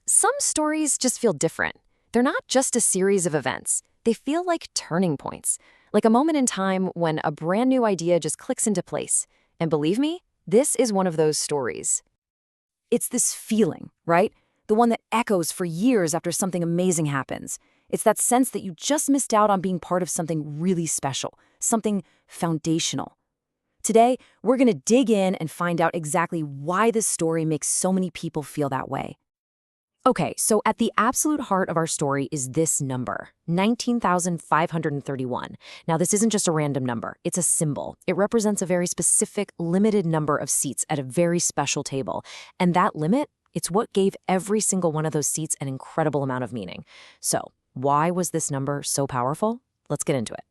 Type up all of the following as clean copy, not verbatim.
Some stories just feel different. They're not just a series of events. They feel like turning points, like a moment in time when a brand new idea just clicks into place. And believe me, this is one of those stories. It's this feeling, right? The one that echoes for years after something amazing happens. It's that sense that you just missed out on being part of something really special, something foundational. Today, we're going to dig in and find out exactly why this story makes so many people feel that way. Okay, so at the absolute heart of our story is this number, 19,531. Now, this isn't just a random number, it's a symbol. It represents a very specific, limited number of seats at a very special table. And that limit, it's what gave every single one of those seats an incredible amount of meaning. So, why was this number so powerful? Let's get into it.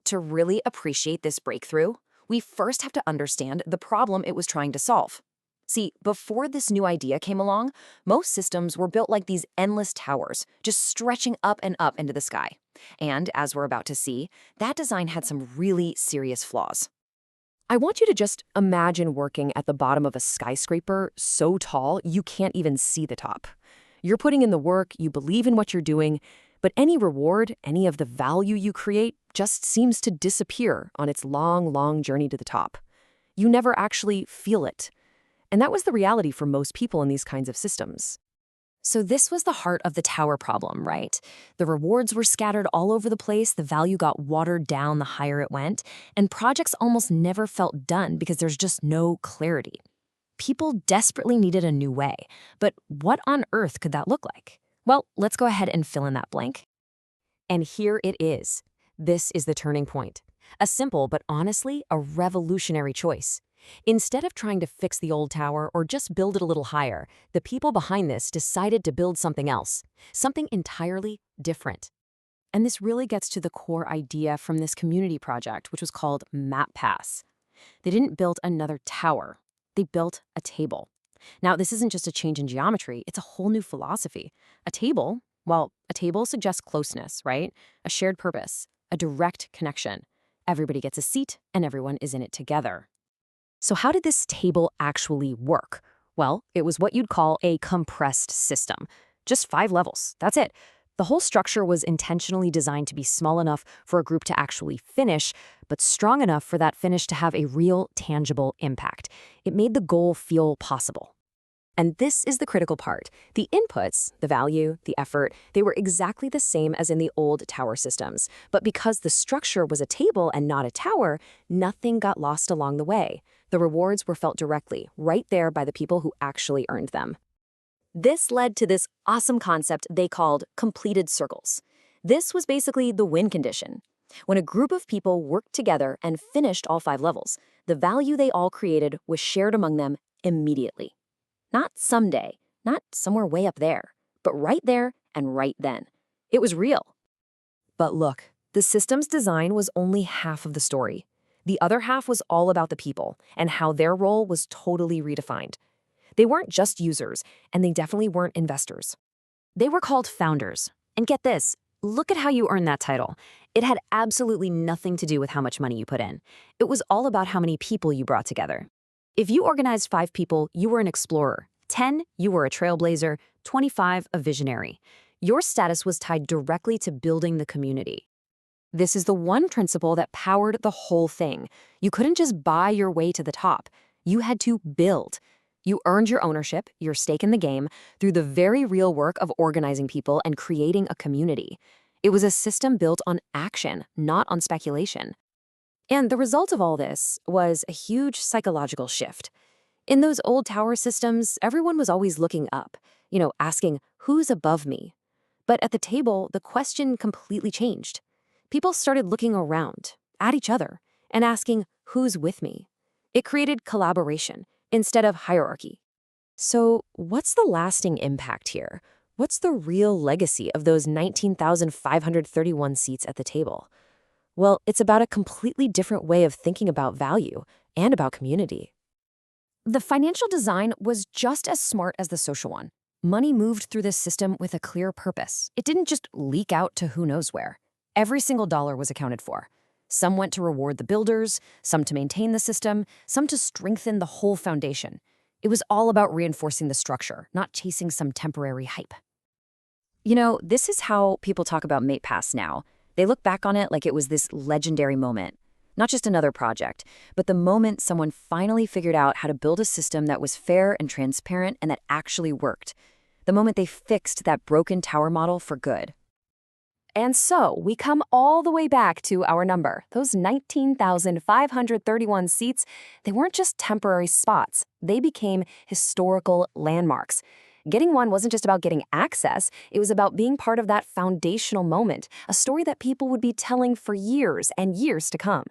To really appreciate this breakthrough, we first have to understand the problem it was trying to solve. See, before this new idea came along, most systems were built like these endless towers, just stretching up and up into the sky. And as we're about to see, that design had some really serious flaws. I want you to just imagine working at the bottom of a skyscraper so tall you can't even see the top. You're putting in the work, you believe in what you're doing, but any reward, any of the value you create, just seems to disappear on its long, long journey to the top. You never actually feel it. And that was the reality for most people in these kinds of systems. So this was the heart of the tower problem, right? The rewards were scattered all over the place, the value got watered down the higher it went, and projects almost never felt done because there's just no clarity. People desperately needed a new way, but what on earth could that look like? Well, let's go ahead and fill in that blank. And here it is. This is the turning point. A simple but honestly a revolutionary choice. Instead of trying to fix the old tower or just build it a little higher, the people behind this decided to build something else, something entirely different. And this really gets to the core idea from this community project, which was called MapPass. They didn't build another tower, they built a table. Now, this isn't just a change in geometry, it's a whole new philosophy. A table suggests closeness, right? A shared purpose, a direct connection. Everybody gets a seat and everyone is in it together. So how did this table actually work? Well, it was what you'd call a compressed system. Just 5 levels, that's it. The whole structure was intentionally designed to be small enough for a group to actually finish, but strong enough for that finish to have a real, tangible impact. It made the goal feel possible. And this is the critical part. The inputs, the value, the effort, they were exactly the same as in the old tower systems. But because the structure was a table and not a tower, nothing got lost along the way. The rewards were felt directly, right there by the people who actually earned them. This led to this awesome concept they called completed circles. This was basically the win condition. When a group of people worked together and finished all 5 levels, the value they all created was shared among them immediately. Not someday, not somewhere way up there, but right there and right then. It was real. But look, the system's design was only half of the story. The other half was all about the people and how their role was totally redefined. They weren't just users, and they definitely weren't investors. They were called founders. And get this, look at how you earned that title. It had absolutely nothing to do with how much money you put in. It was all about how many people you brought together. If you organized 5 people, you were an explorer. 10, you were a trailblazer. 25, a visionary. Your status was tied directly to building the community. This is the one principle that powered the whole thing. You couldn't just buy your way to the top. You had to build. You earned your ownership, your stake in the game, through the very real work of organizing people and creating a community. It was a system built on action, not on speculation. And the result of all this was a huge psychological shift. In those old tower systems, everyone was always looking up, asking, who's above me? But at the table, the question completely changed. People started looking around, at each other, and asking, who's with me? It created collaboration instead of hierarchy. So what's the lasting impact here? What's the real legacy of those 19,531 seats at the table? Well, it's about a completely different way of thinking about value and about community. The financial design was just as smart as the social one. Money moved through this system with a clear purpose. It didn't just leak out to who knows where. Every single dollar was accounted for. Some went to reward the builders, some to maintain the system, some to strengthen the whole foundation. It was all about reinforcing the structure, not chasing some temporary hype. You know, this is how people talk about MatePass now. They look back on it like it was this legendary moment. Not just another project, but the moment someone finally figured out how to build a system that was fair and transparent and that actually worked. The moment they fixed that broken tower model for good. And so we come all the way back to our number. Those 19,531 seats, they weren't just temporary spots. They became historical landmarks. Getting one wasn't just about getting access, it was about being part of that foundational moment, a story that people would be telling for years and years to come.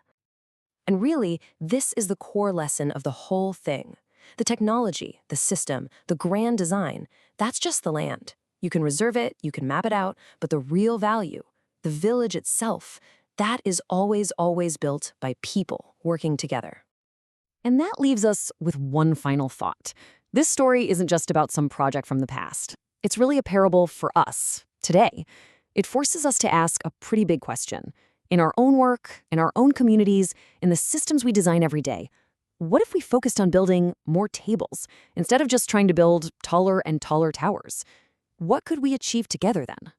And really, this is the core lesson of the whole thing. The technology, the system, the grand design, that's just the land. You can reserve it, you can map it out, but the real value, the village itself, that is always, always built by people working together. And that leaves us with one final thought. This story isn't just about some project from the past. It's really a parable for us, today. It forces us to ask a pretty big question. In our own work, in our own communities, in the systems we design every day, what if we focused on building more tables instead of just trying to build taller and taller towers? What could we achieve together then?